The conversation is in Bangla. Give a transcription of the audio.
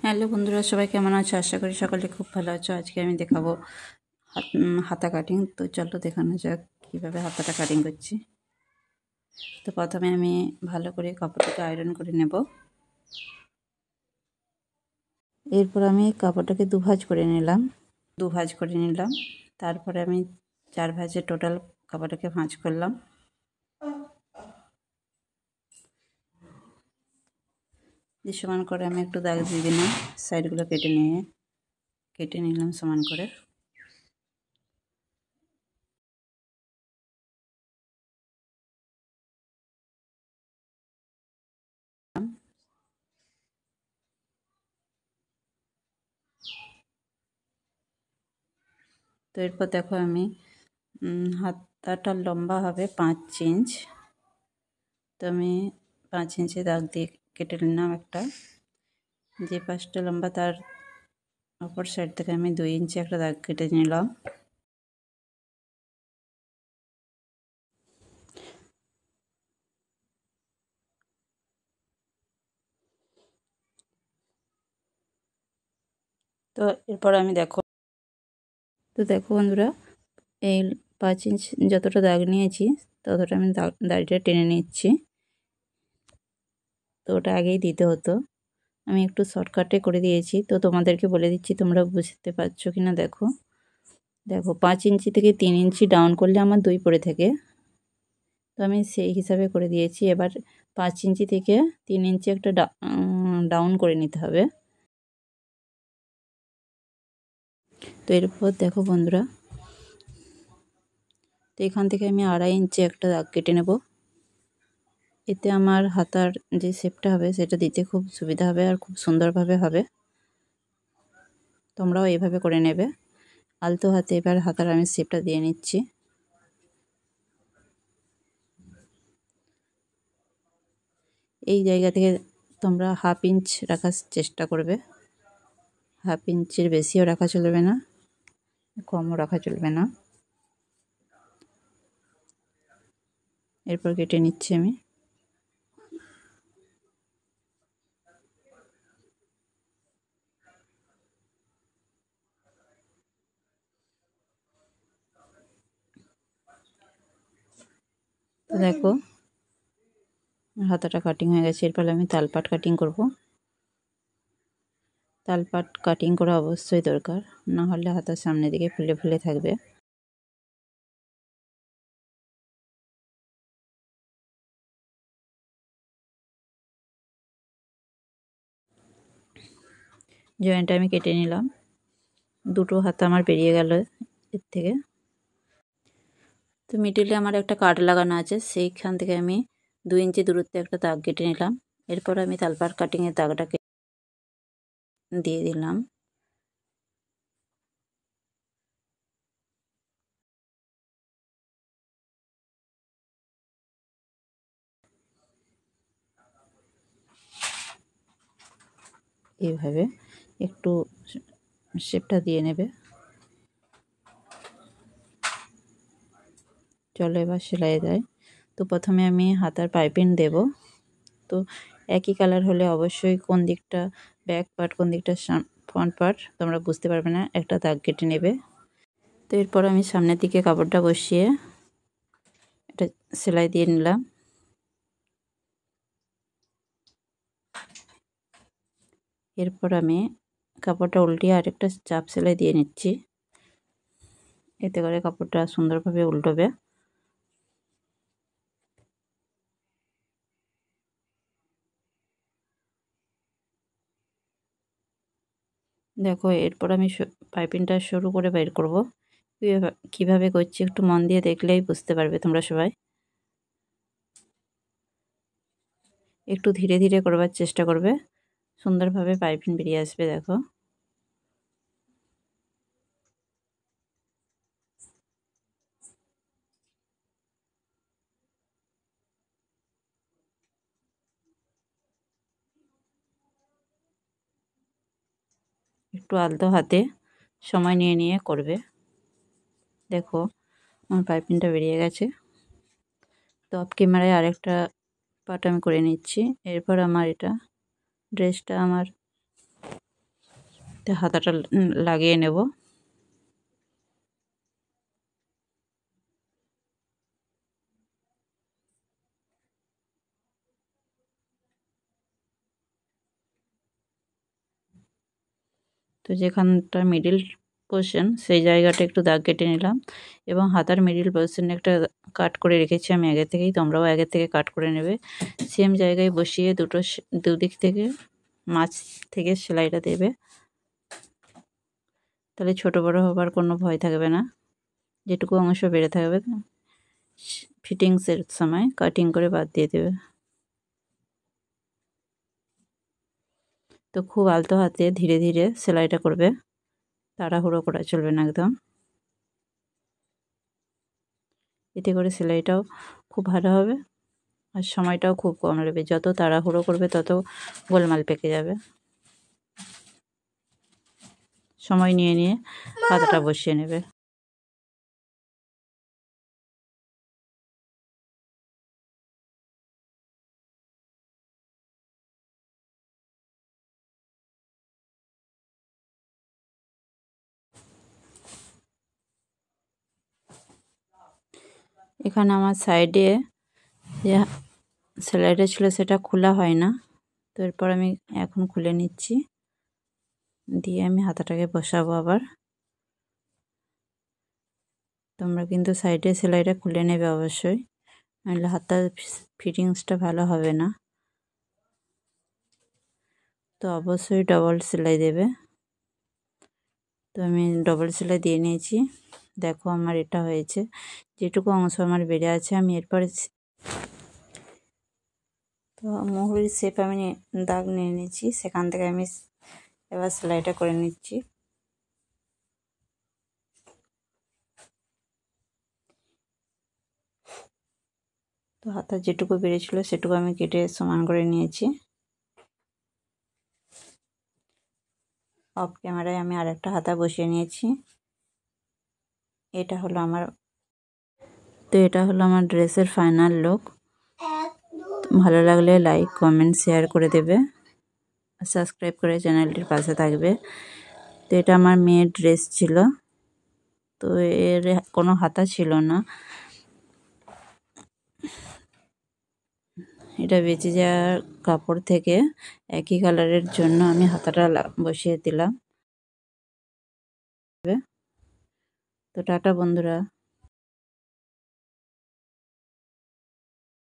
হ্যালো বন্ধুরা, সবাই কেমন আছো? আশা করি সকলে খুব ভালো আছো। আজকে আমি দেখাবো হাতা কাটিং। তো চলো দেখানো যাক কীভাবে হাতাটা কাটিং করছি। তো প্রথমে আমি ভালো করে কাপড়টাকে আয়রন করে নেব। এরপর আমি কাপড়টাকে দুভাজ করে নিলাম। তারপরে আমি 4 ভাজে টোটাল কাপড়টাকে ভাঁজ করলাম। সমান করে আমি একটু দাগ দিয়ে দিলাম, সাইডগুলো কেটে নিলাম সমান করে। তো এরপর দেখো আমি হাতাটা লম্বা হবে 5 ইঞ্চ। তো আমি 5 ইঞ্চি দাগ দিয়ে কেটে নিলাম একটা। যে পাশটা লম্বা তার অপর সাইড থেকে আমি 2 ইঞ্চি একটা দাগ কেটে নিলাম। তো এরপর আমি দেখো বন্ধুরা, এই 5 ইঞ্চ যতটা দাগ নিয়েছি ততটা আমি দাড়িটা টেনে নিচ্ছি। তো ওটা আগেই দিতে হতো, আমি একটু শর্টকাটে করে দিয়েছি। তো তোমাদেরকে বলে দিচ্ছি, তোমরা বুঝতে পারছো কিনা দেখো। 5 ইঞ্চি থেকে 3 ইঞ্চি ডাউন করলে আমার 2 পড়ে থাকে। তো আমি সেই হিসাবে করে দিয়েছি। এবার 5 ইঞ্চি থেকে 3 ইঞ্চি একটা ডাউন করে নিতে হবে। তো এরপর দেখো বন্ধুরা, তো এখান থেকে আমি 2.5 ইঞ্চি একটা দাগ কেটে নেব। এতে আমার হাতার যে শেপটা হবে সেটা দিতে খুব সুবিধা হবে আর খুব সুন্দরভাবে হবে। তোমরাও এইভাবে করে নেবে। আলতো হাতে এবার হাতার আমি শেপটা দিয়ে নিচ্ছি। এই জায়গা থেকে তোমরা 1/2 ইঞ্চ রাখার চেষ্টা করবে। 1/2 ইঞ্চির বেশিও রাখা চলবে না, কমও রাখা চলবে না। এরপর কেটে নিচ্ছি আমি। তো দেখো হাতাটা কাটিং হয়ে গেছে। এরপর আমি তালপাট কাটিং করব। তালপাট কাটিং করা অবশ্যই দরকার, না হলে হাতার সামনের দিকে ফুলে ফুলে থাকবে। জয়েন্টটা আমি কেটে নিলাম। দুটো হাতা আমার বেরিয়ে গেল এর থেকে। তো মিডিলে আমার একটা কাট লাগানো আছে, সেইখান থেকে আমি 2 ইঞ্চি দূরত্বে একটা দাগ কেটে নিলাম। এরপর আমি তালপাট কাটিংয়ের দাগটাকে দিয়ে দিলাম। এইভাবে একটু শেপটা দিয়ে নেবে। চলো এবার সেলাই দেয়। তো প্রথমে আমি হাতার পাইপিং দেব। তো একই কালার হলে অবশ্যই কোন দিকটা ব্যাক পার্ট কোন দিকটা ফ্রন্ট পার্ট তোমরা বুঝতে পারবে না, একটা দাগ কেটে নেবে। তো এরপর আমি সামনের দিকে কাপড়টা বসিয়ে এটা সেলাই দিয়ে নিলাম। এরপর আমি কাপড়টা উল্টিয়ে আরেকটা চাপ সেলাই দিয়ে নিচ্ছি, এতে করে কাপড়টা সুন্দরভাবে উল্টোবে। দেখো এরপর আমি পাইপিংটা শুরু করে বের করব। কিভাবে করছি একটু মন দিয়ে দেখলেই বুঝতে পারবে তোমরা সবাই। একটু ধীরে ধীরে করবার চেষ্টা করবে, সুন্দরভাবে পাইপিং বেরিয়ে আসবে। দেখো একটু আলতো হাতে সময় নিয়ে নিয়ে করবে। দেখো আমার পাইপিংটা বেরিয়ে গেছে। তো অফ ক্যামেরায় আরেকটা পার্ট আমি করে নিচ্ছি। এরপর আমার এটা ড্রেসটা আমার তো হাতাটা লাগিয়ে নেব। তো যেখানটা মিডিল পোর্শন সেই জায়গাটা একটু দাগ কেটে নিলাম এবং হাতার মিডিল পোর্শনে একটা কাট করে রেখেছি আমি আগে থেকেই, তোমরাও আগে থেকে কাট করে নেবে। সেম জায়গায় বসিয়ে দুদিক থেকে মাঝ থেকে সেলাইটা দেবে, তাহলে ছোট বড় হবার কোনো ভয় থাকবে না। যেটুকু অংশ বেড়ে থাকবে ফিটিংসের সময় কাটিং করে বাদ দিয়ে দেবে। তো খুব আলতো হাতে ধীরে ধীরে সেলাইটা করবে, তাড়াহুড়ো করা চলবে না একদম। এতে করে সেলাইটাও খুব ভালো হবে আর সময়টাও খুব কম লাগবে। যত তাড়াহুড়ো করবে তত গোলমাল পেকে যাবে। সময় নিয়ে নিয়ে হাতাটা বসিয়ে নেবে। এখানে আমার সাইডে যে সেলাইটা ছিল সেটা খোলা হয় না, তো এরপর আমি এখন খুলে নিচ্ছি, দিয়ে আমি হাতাটাকে বসাবো আবার। তোমরা কিন্তু সাইডে সেলাইটা খুলে নেবে অবশ্যই, নাহলে হাতার ফিটিংসটা ভালো হবে না। তো অবশ্যই ডবল সেলাই দেবে। তো আমি ডবল সেলাই দিয়ে নিয়েছি। দেখো আমার এটা হয়েছে, যেটুকু অংশ আমার বেড়ে আছে আমি এরপরে তো মুহুরির শেপ আমি দাগ নিয়ে নিয়েছি, সেখান থেকে আমি এবার সেলাইটা করে নিচ্ছি। তো হাতা যেটুকু বেড়েছিল সেটুকু আমি কেটে সমান করে নিয়েছি। অফ ক্যামেরায় আমি আরেকটা হাতা বসিয়ে নিয়েছি। এটা হলো আমার ড্রেসের ফাইনাল লুক। ভালো লাগলে লাইক কমেন্ট শেয়ার করে দেবে, সাবস্ক্রাইব করে চ্যানেলটির পাশে থাকবে। তো এটা আমার মেয়ের ড্রেস ছিল, তো এর কোনো হাতা ছিল না। এটা বেঁচে যাওয়ার কাপড় থেকে একই কালারের জন্য আমি হাতাটা বসিয়ে দিলাম। তো টাটা বন্ধুরা।